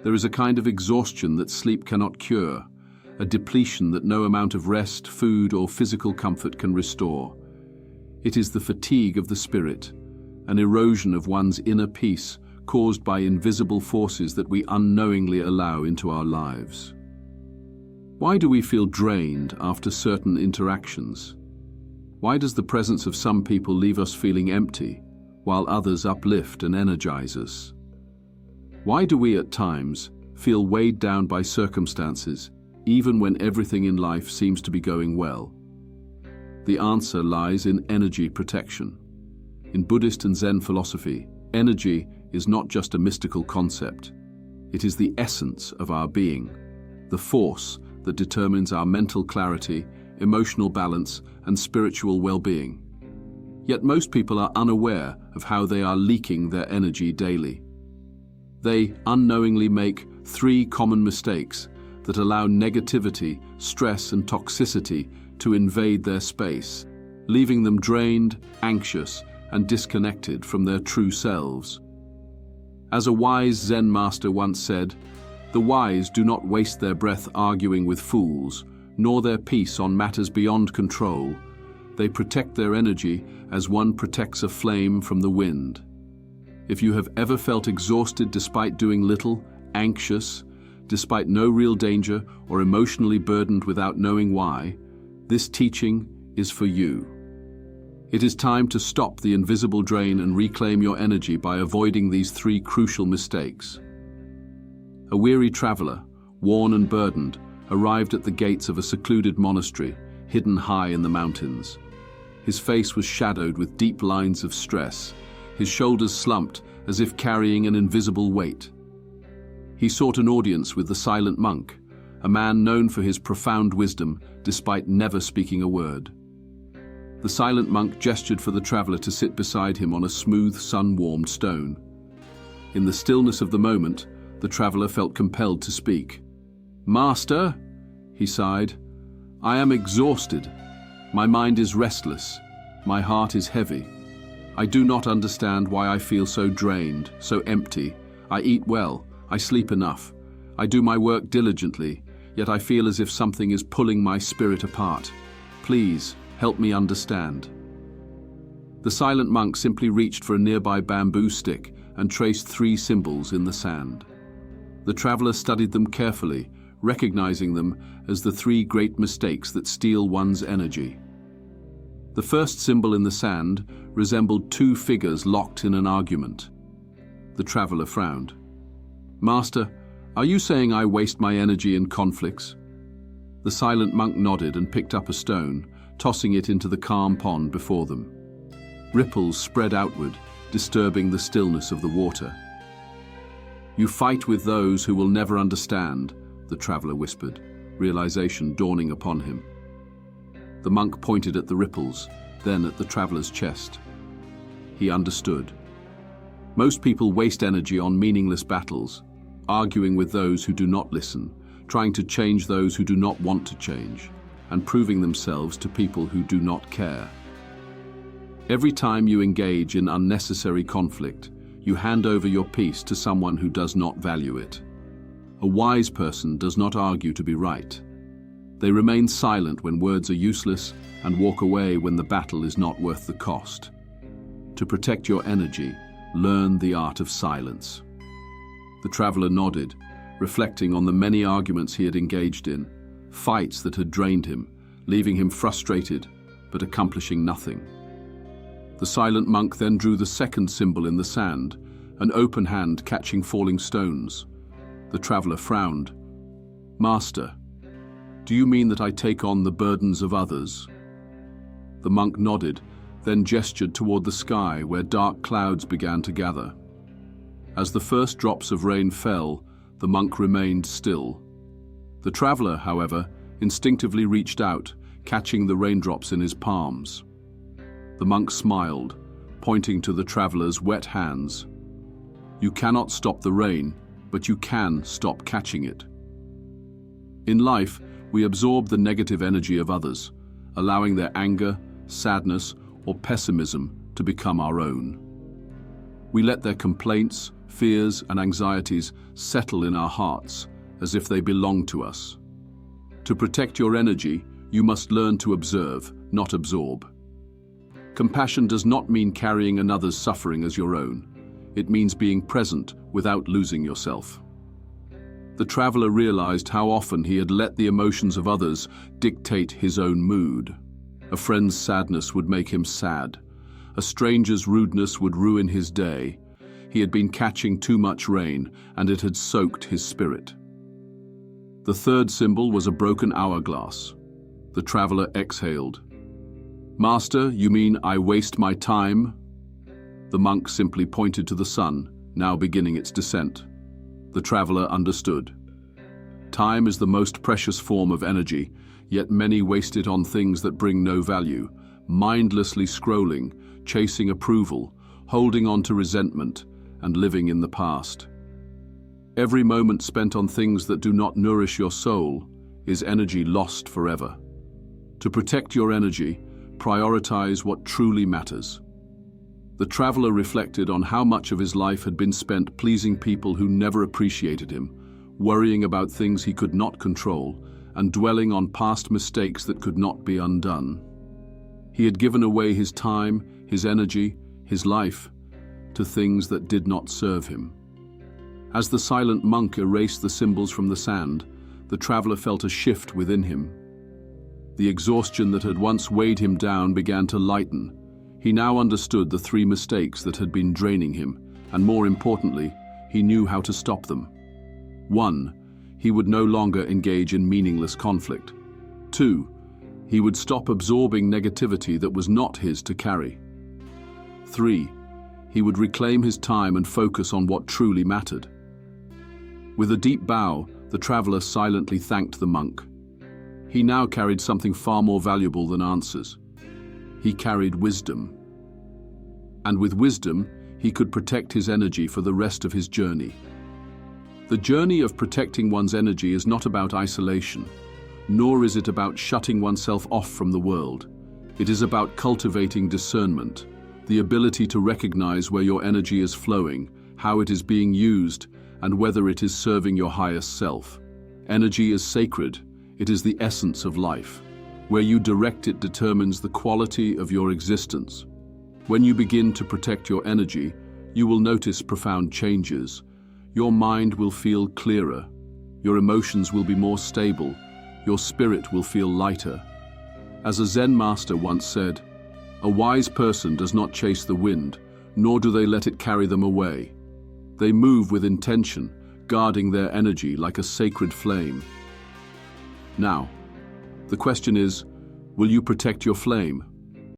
There is a kind of exhaustion that sleep cannot cure, a depletion that no amount of rest, food, or physical comfort can restore. It is the fatigue of the spirit, an erosion of one's inner peace caused by invisible forces that we unknowingly allow into our lives. Why do we feel drained after certain interactions? Why does the presence of some people leave us feeling empty, while others uplift and energize us? Why do we at times feel weighed down by circumstances, even when everything in life seems to be going well? The answer lies in energy protection. In Buddhist and Zen philosophy, energy is not just a mystical concept. It is the essence of our being, the force that determines our mental clarity, emotional balance, and spiritual well-being. Yet most people are unaware of how they are leaking their energy daily. They unknowingly make 3 common mistakes that allow negativity, stress, and toxicity to invade their space, leaving them drained, anxious, and disconnected from their true selves. As a wise Zen master once said, "The wise do not waste their breath arguing with fools, nor their peace on matters beyond control. They protect their energy as one protects a flame from the wind." If you have ever felt exhausted despite doing little, anxious, despite no real danger, or emotionally burdened without knowing why, this teaching is for you. It is time to stop the invisible drain and reclaim your energy by avoiding these 3 crucial mistakes. A weary traveler, worn and burdened, arrived at the gates of a secluded monastery, hidden high in the mountains. His face was shadowed with deep lines of stress, his shoulders slumped as if carrying an invisible weight. He sought an audience with the silent monk, a man known for his profound wisdom despite never speaking a word. The silent monk gestured for the traveler to sit beside him on a smooth, sun-warmed stone. In the stillness of the moment, the traveler felt compelled to speak. "Master," he sighed, "I am exhausted. My mind is restless. My heart is heavy. I do not understand why I feel so drained, so empty. I eat well. I sleep enough. I do my work diligently, yet I feel as if something is pulling my spirit apart. Please, help me understand." The silent monk simply reached for a nearby bamboo stick and traced 3 symbols in the sand. The traveler studied them carefully, recognizing them as the 3 great mistakes that steal one's energy. The first symbol in the sand resembled 2 figures locked in an argument. The traveler frowned. "Master, are you saying I waste my energy in conflicts?" The silent monk nodded and picked up a stone, tossing it into the calm pond before them. Ripples spread outward, disturbing the stillness of the water. "You fight with those who will never understand," the traveler whispered, realization dawning upon him. The monk pointed at the ripples, then at the traveler's chest. He understood. Most people waste energy on meaningless battles, arguing with those who do not listen, trying to change those who do not want to change, and proving themselves to people who do not care. Every time you engage in unnecessary conflict, you hand over your peace to someone who does not value it. A wise person does not argue to be right. They remain silent when words are useless and walk away when the battle is not worth the cost. To protect your energy, learn the art of silence. The traveler nodded, reflecting on the many arguments he had engaged in, fights that had drained him, leaving him frustrated but accomplishing nothing. The silent monk then drew the second symbol in the sand, an open hand catching falling stones. The traveler frowned. "Master, do you mean that I take on the burdens of others?" The monk nodded, then gestured toward the sky where dark clouds began to gather. As the first drops of rain fell, the monk remained still. The traveler, however, instinctively reached out, catching the raindrops in his palms. The monk smiled, pointing to the traveler's wet hands. "You cannot stop the rain, but you can stop catching it." In life, we absorb the negative energy of others, allowing their anger, sadness, or pessimism to become our own. We let their complaints, fears, and anxieties settle in our hearts as if they belong to us. To protect your energy, you must learn to observe, not absorb. Compassion does not mean carrying another's suffering as your own. It means being present without losing yourself. The traveler realized how often he had let the emotions of others dictate his own mood. A friend's sadness would make him sad. A stranger's rudeness would ruin his day. He had been catching too much rain, and it had soaked his spirit. The third symbol was a broken hourglass. The traveler exhaled. "Master, you mean I waste my time?" The monk simply pointed to the sun, now beginning its descent. The traveler understood. Time is the most precious form of energy, yet many waste it on things that bring no value, mindlessly scrolling, chasing approval, holding on to resentment, and living in the past. Every moment spent on things that do not nourish your soul is energy lost forever. To protect your energy, prioritize what truly matters. The traveler reflected on how much of his life had been spent pleasing people who never appreciated him, worrying about things he could not control, and dwelling on past mistakes that could not be undone. He had given away his time, his energy, his life, to things that did not serve him. As the silent monk erased the symbols from the sand, the traveler felt a shift within him. The exhaustion that had once weighed him down began to lighten. He now understood the 3 mistakes that had been draining him, and more importantly, he knew how to stop them. 1. He would no longer engage in meaningless conflict. 2. He would stop absorbing negativity that was not his to carry. 3. He would reclaim his time and focus on what truly mattered. With a deep bow, the traveler silently thanked the monk. He now carried something far more valuable than answers. He carried wisdom. And with wisdom, he could protect his energy for the rest of his journey. The journey of protecting one's energy is not about isolation, nor is it about shutting oneself off from the world. It is about cultivating discernment, the ability to recognize where your energy is flowing, how it is being used, and whether it is serving your highest self. Energy is sacred. It is the essence of life. Where you direct it determines the quality of your existence. When you begin to protect your energy, you will notice profound changes. Your mind will feel clearer. Your emotions will be more stable. Your spirit will feel lighter. As a Zen master once said, "A wise person does not chase the wind, nor do they let it carry them away. They move with intention, guarding their energy like a sacred flame." Now, the question is, will you protect your flame?